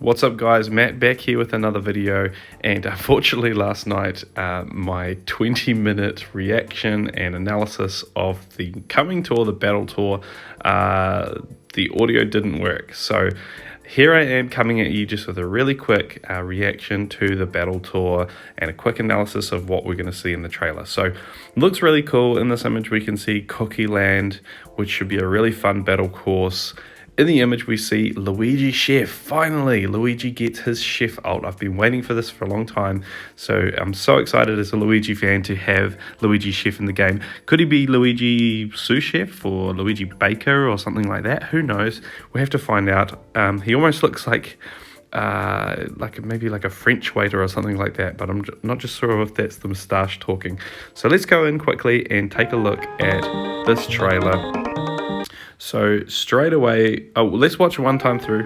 What's up guys, Matt back here with another video, and unfortunately last night my 20-minute reaction and analysis of the coming tour, the Battle Tour, the audio didn't work. So here I am coming at you just with a really quick reaction to the Battle Tour and a quick analysis of what we're going to see in the trailer. So it looks really cool. In this image we can see Cookie Land, which should be a really fun battle course. In the image, we see Luigi Chef. Finally, Luigi gets his chef out. I've been waiting for this for a long time, so I'm so excited as a Luigi fan to have Luigi Chef in the game. Could he be Luigi Sous Chef or Luigi Baker or something like that? Who knows? We have to find out. He almost looks like maybe like a French waiter or something like that, but I'm not just sure if that's the moustache talking. So let's go in quickly and take a look at this trailer. So straight away, let's watch it one time through.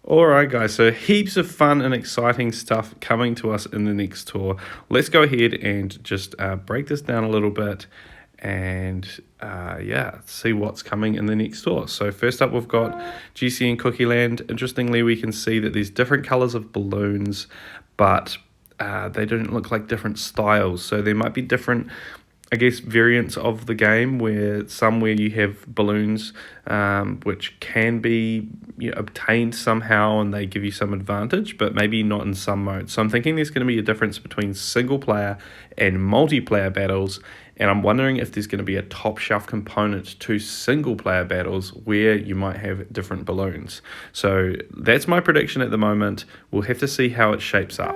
Alright guys, so heaps of fun and exciting stuff coming to us in the next tour. Let's go ahead and just break this down a little bit and see what's coming in the next tour. So first up we've got GC and Cookie Land. Interestingly, we can see that there's different colors of balloons, but they don't look like different styles. So there might be different, I guess, variants of the game where you have balloons which can be obtained somehow and they give you some advantage, but maybe not in some modes. So I'm thinking there's going to be a difference between single player and multiplayer battles, and I'm wondering if there's going to be a top shelf component to single player battles where you might have different balloons. So that's my prediction at the moment. We'll have to see how it shapes up.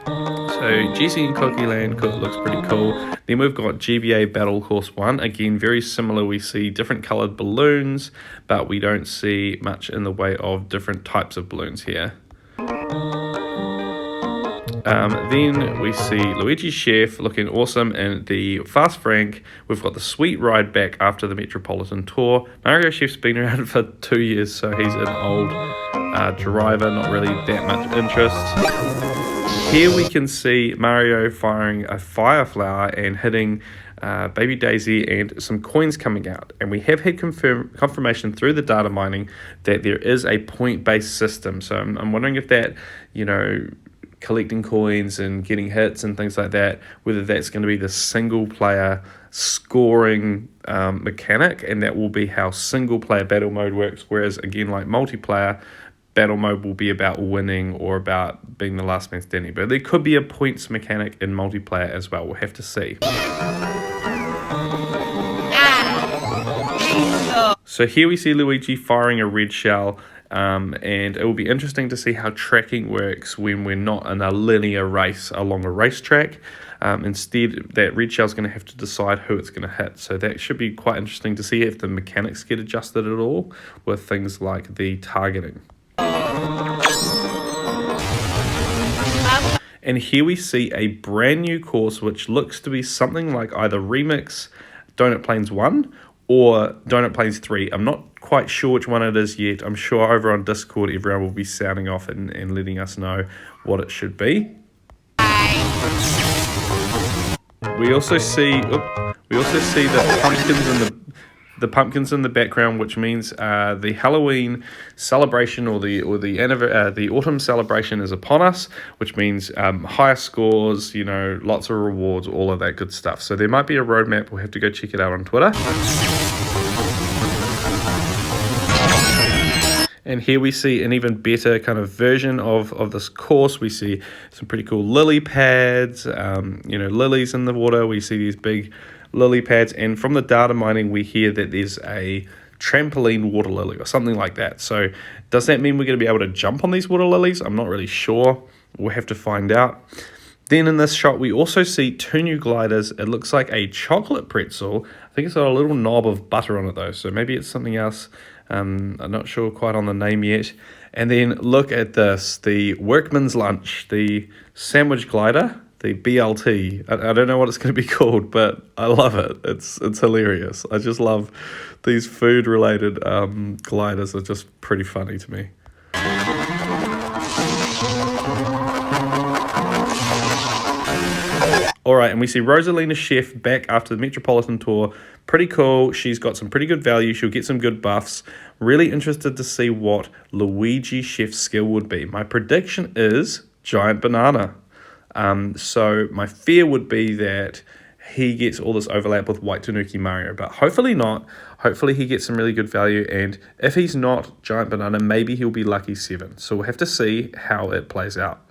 So GC and Cookie Land looks pretty cool. Then we've got GBA Battle Course 1. Again, very similar. We see different coloured balloons, but we don't see much in the way of different types of balloons here. Then we see Luigi Chef looking awesome in the Fast Frank. We've got the sweet ride back after the Metropolitan Tour. Mario Chef's been around for 2 years, so he's an old driver, not really that much interest. Here we can see Mario firing a fire flower and hitting Baby Daisy and some coins coming out. And we have had confirmation through the data mining that there is a point-based system. So I'm wondering if that, collecting coins and getting hits and things like that, whether that's going to be the single player scoring mechanic, and that will be how single player battle mode works. Whereas again, like multiplayer, battle mode will be about winning or about being the last man standing. But there could be a points mechanic in multiplayer as well. We'll have to see. So here we see Luigi firing a red shell, and it will be interesting to see how tracking works when we're not in a linear race along a racetrack. Instead, that red shell is going to have to decide who it's going to hit. So that should be quite interesting to see if the mechanics get adjusted at all with things like the targeting. And here we see a brand new course which looks to be something like either Remix Donut Plains 1 or Donut Plains 3. I'm not quite sure which one it is yet. I'm sure over on Discord everyone will be sounding off and letting us know what it should be. We also see the pumpkins in the background, which means the Halloween celebration or the autumn celebration is upon us, which means higher scores, lots of rewards, all of that good stuff. So there might be a roadmap. We'll have to go check it out on Twitter. And here we see an even better kind of version of this course. We see some pretty cool lily pads, lilies in the water. We see these big lily pads, and from the data mining we hear that there's a trampoline water lily or something like that. So does that mean we're going to be able to jump on these water lilies? I'm not really sure. We'll have to find out. Then in this shot we also see 2 new gliders. It looks like a chocolate pretzel. I think it's got a little knob of butter on it though, so maybe it's something else. I'm not sure quite on the name yet. And then look at this, the Workman's Lunch, the sandwich glider, the BLT. I don't know what it's going to be called, but I love it. It's hilarious. I just love these food related gliders. Are just pretty funny to me. All right, and we see Rosalina Chef back after the Metropolitan Tour. Pretty cool. She's got some pretty good value. She'll get some good buffs. Really interested to see what Luigi Chef's skill would be. My prediction is Giant Banana. So my fear would be that he gets all this overlap with White Tanuki Mario, but hopefully not. Hopefully he gets some really good value, and if he's not Giant Banana, maybe he'll be Lucky 7. So we'll have to see how it plays out.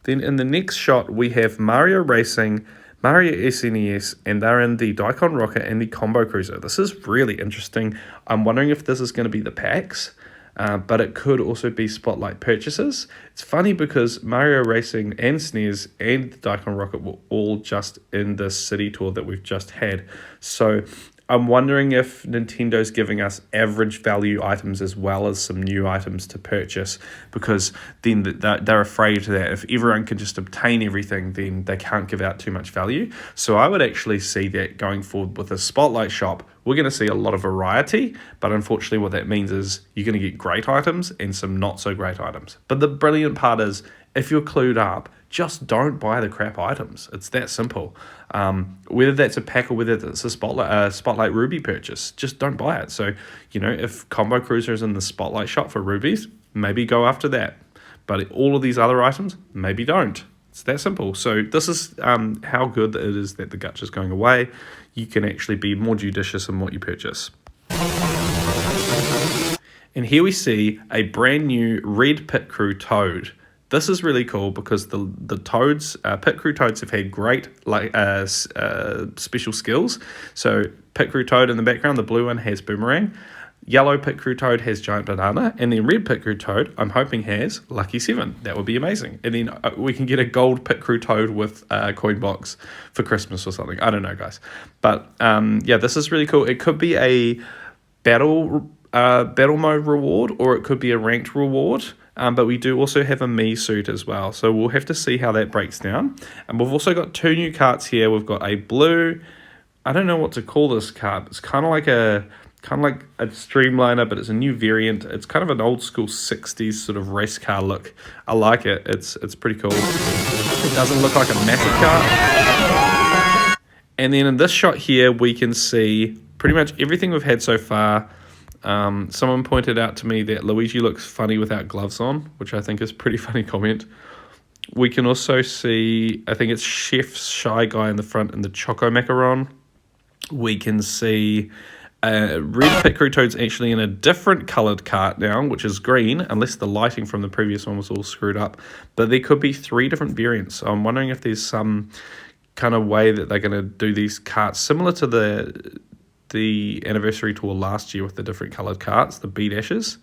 Then in the next shot, we have Mario Racing, Mario SNES, and they're in the Daikon Rocket and the Combo Cruiser. This is really interesting. I'm wondering if this is going to be the packs, but it could also be Spotlight purchases. It's funny because Mario Racing and SNES and the Daikon Rocket were all just in the city tour that we've just had. So I'm wondering if Nintendo's giving us average value items as well as some new items to purchase, because then they're afraid that if everyone can just obtain everything, then they can't give out too much value. So I would actually see that going forward with a Spotlight shop, we're going to see a lot of variety, but unfortunately what that means is you're going to get great items and some not so great items. But the brilliant part is, if you're clued up, just don't buy the crap items. It's that simple. Whether that's a pack or whether it's a Spotlight Ruby purchase, just don't buy it. So, if Combo Cruiser is in the Spotlight shop for rubies, maybe go after that. But all of these other items, maybe don't. It's that simple. So this is how good it is that the Gacha is going away. You can actually be more judicious in what you purchase. And here we see a brand new Red Pit Crew Toad. This is really cool because the Toads, Pit Crew Toads have had great special skills. So Pit Crew Toad in the background, the blue one has Boomerang. Yellow Pit Crew Toad has Giant Banana. And then Red Pit Crew Toad, I'm hoping, has Lucky 7. That would be amazing. And then we can get a gold Pit Crew Toad with a coin box for Christmas or something. I don't know, guys. But yeah, this is really cool. It could be a battle mode reward, or it could be a ranked reward. But we do also have a Mii suit as well. So we'll have to see how that breaks down. And we've also got 2 new carts here. We've got a blue, I don't know what to call this cart. It's kind of like a streamliner, but it's a new variant. It's kind of an old school 60s sort of race car look. I like it. It's pretty cool. It doesn't look like a massive car. And then in this shot here, we can see pretty much everything we've had so far. Someone pointed out to me that Luigi looks funny without gloves on, which I think is a pretty funny comment. We can also see, I think it's Chef's Shy Guy in the front and the Choco Macaron. We can see Red Pit Crew Toad's actually in a different coloured cart now, which is green, unless the lighting from the previous one was all screwed up. But there could be 3 different variants. So I'm wondering if there's some kind of way that they're going to do these carts similar to the anniversary tour last year with the different coloured carts, the B-dashes.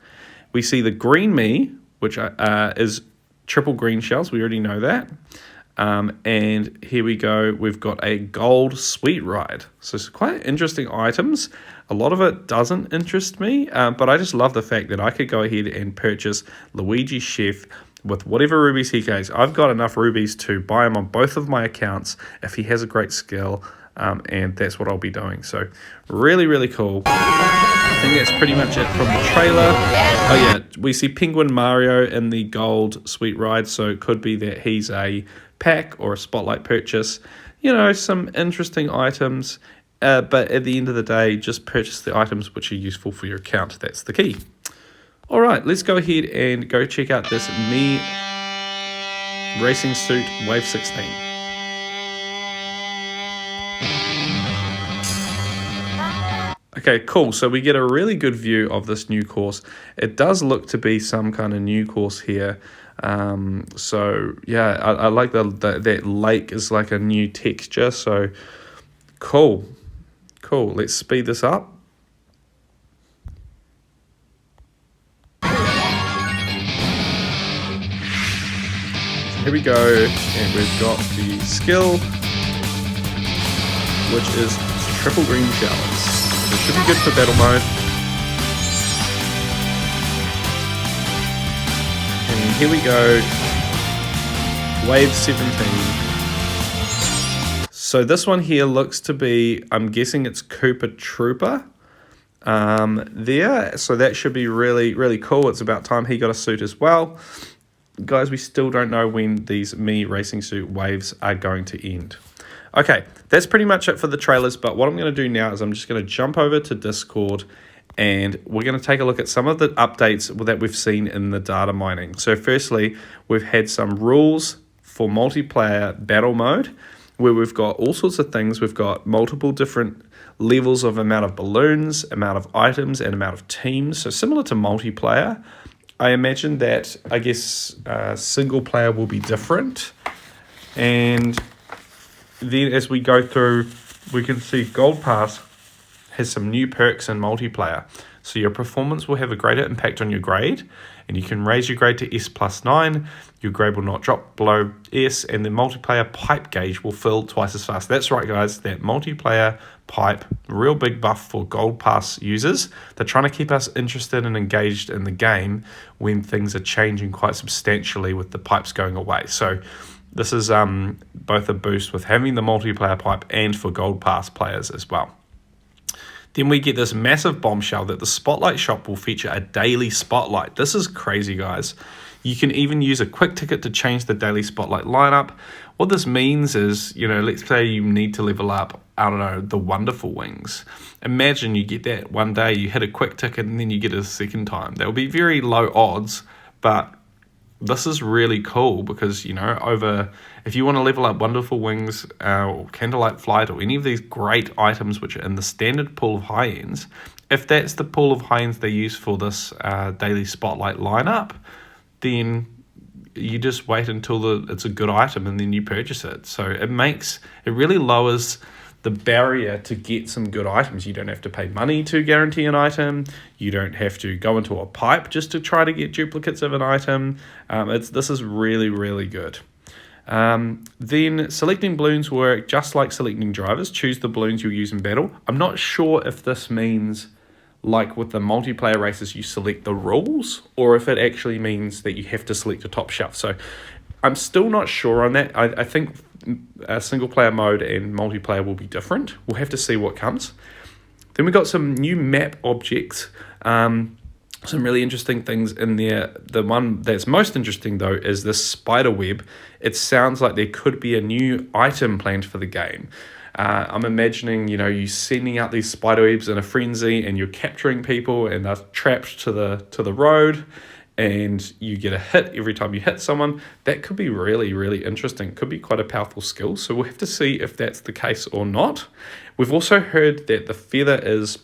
We see the green Mii, which is triple green shells. We already know that. And here we go. We've got a gold Sweet Ride. So it's quite interesting items. A lot of it doesn't interest me, but I just love the fact that I could go ahead and purchase Luigi Chef with whatever rubies he gets. I've got enough rubies to buy him on both of my accounts if he has a great skill. And that's what I'll be doing. So really, really cool. I think that's pretty much it from the trailer. Oh yeah, we see Penguin Mario in the gold Sweet Ride. So it could be that he's a pack or a Spotlight purchase. Some interesting items. But at the end of the day, just purchase the items which are useful for your account. That's the key. All right, let's go ahead and go check out this Mii Racing Suit Wave 16. Okay, cool. So we get a really good view of this new course. It does look to be some kind of new course here. So yeah, I like that lake is like a new texture. So cool. Let's speed this up. Here we go, and we've got the skill, which is triple green shells. It should be good for battle mode. And here we go. Wave 17. So this one here looks to be, I'm guessing it's Cooper Trooper there. So that should be really, really cool. It's about time he got a suit as well. Guys, we still don't know when these Mii Racing Suit waves are going to end. Okay, that's pretty much it for the trailers. But what I'm going to do now is I'm just going to jump over to Discord and we're going to take a look at some of the updates that we've seen in the data mining. So firstly, we've had some rules for multiplayer battle mode, where we've got all sorts of things. We've got multiple different levels of amount of balloons, amount of items, and amount of teams. So similar to multiplayer, I imagine that, I guess, single player will be different. And then as we go through, we can see Gold Pass has some new perks in multiplayer. So your performance will have a greater impact on your grade, and you can raise your grade to S+9. Your grade will not drop below S, and the multiplayer pipe gauge will fill twice as fast. That's right, guys, that multiplayer pipe, real big buff for Gold Pass users. They're trying to keep us interested and engaged in the game when things are changing quite substantially with the pipes going away. So this is both a boost with having the multiplayer pipe and for Gold Pass players as well. Then we get this massive bombshell that the Spotlight shop will feature a daily Spotlight. This is crazy, guys. You can even use a quick ticket to change the daily Spotlight lineup. What this means is, you know, let's say you need to level up, I don't know, the Wonderful Wings. Imagine you get that one day, you hit a quick ticket, and then you get it a second time. That will be very low odds, but this is really cool because, you know, if you want to level up Wonderful Wings or Candlelight Flight or any of these great items which are in the standard pool of high ends, if that's the pool of high ends they use for this daily Spotlight lineup, then you just wait until it's a good item and then you purchase it. So it really lowers the barrier to get some good items. You don't have to pay money to guarantee an item. You don't have to go into a pipe just to try to get duplicates of an item. This is really, really good. Then selecting balloons work just like selecting drivers. Choose the balloons you'll use in battle. I'm not sure if this means, like with the multiplayer races, you select the rules, or if it actually means that you have to select a top shelf. So I'm still not sure on that. I think single player mode and multiplayer will be different. We'll have to see what comes. Then we got some new map objects. Some really interesting things in there. The one that's most interesting though is this spider web. It sounds like there could be a new item planned for the game. I'm imagining, you know, you sending out these spider webs in a frenzy and you're capturing people and they're trapped to the road, and you get a hit every time you hit someone. That could be really, really interesting. Could be quite a powerful skill. So we'll have to see if that's the case or not. We've also heard that the feather is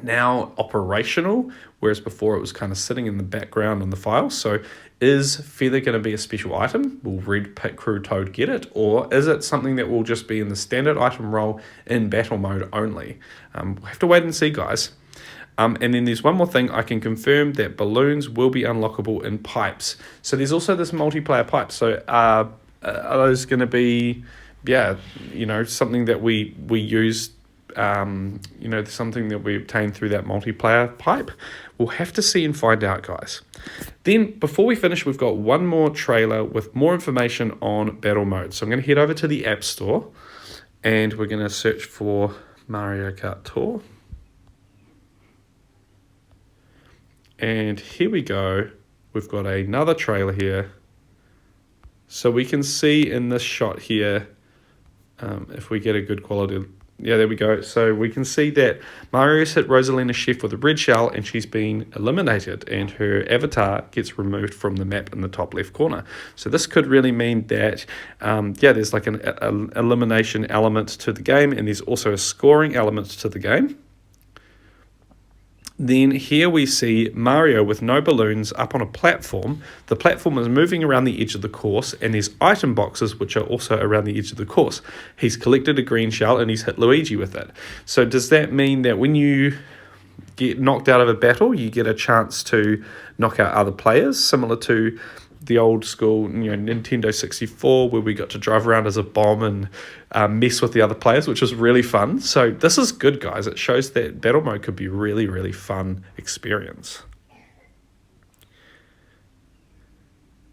now operational, whereas before it was kind of sitting in the background in the file. So is feather going to be a special item? Will Red Pit Crew Toad get it? Or is it something that will just be in the standard item role in battle mode only? We'll have to wait and see, guys. And then there's one more thing. I can confirm that balloons will be unlockable in pipes. So there's also this multiplayer pipe. So are those going to be, something that we use, something that we obtain through that multiplayer pipe? We'll have to see and find out, guys. Then before we finish, we've got one more trailer with more information on battle mode. So I'm going to head over to the App Store and we're going to search for Mario Kart Tour. And here we go. We've got another trailer here. So we can see in this shot here, if we get a good quality, yeah, there we go. So we can see that Mario's hit Rosalina Chef with a red shell and she's been eliminated and her avatar gets removed from the map in the top left corner. So this could really mean that, there's like an elimination element to the game, and there's also a scoring element to the game. Then here we see Mario with no balloons up on a platform. The platform is moving around the edge of the course, and there's item boxes which are also around the edge of the course. He's collected a green shell and he's hit Luigi with it. So does that mean that when you get knocked out of a battle, you get a chance to knock out other players, similar to the old school, Nintendo 64, where we got to drive around as a bomb and mess with the other players, which was really fun. So this is good, guys. It shows that battle mode could be really, really fun experience.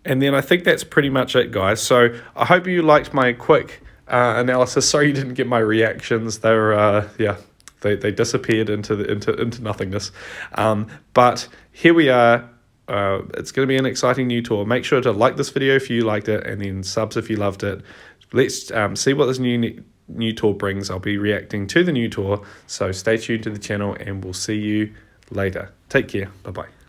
And then I think that's pretty much it, guys. So I hope you liked my quick analysis. Sorry you didn't get my reactions. They were, they disappeared into nothingness. But here we are. It's going to be an exciting new tour. Make sure to like this video if you liked it, and then subs if you loved it. Let's see what this new tour brings. I'll be reacting to the new tour. So stay tuned to the channel, and we'll see you later. Take care. Bye-bye.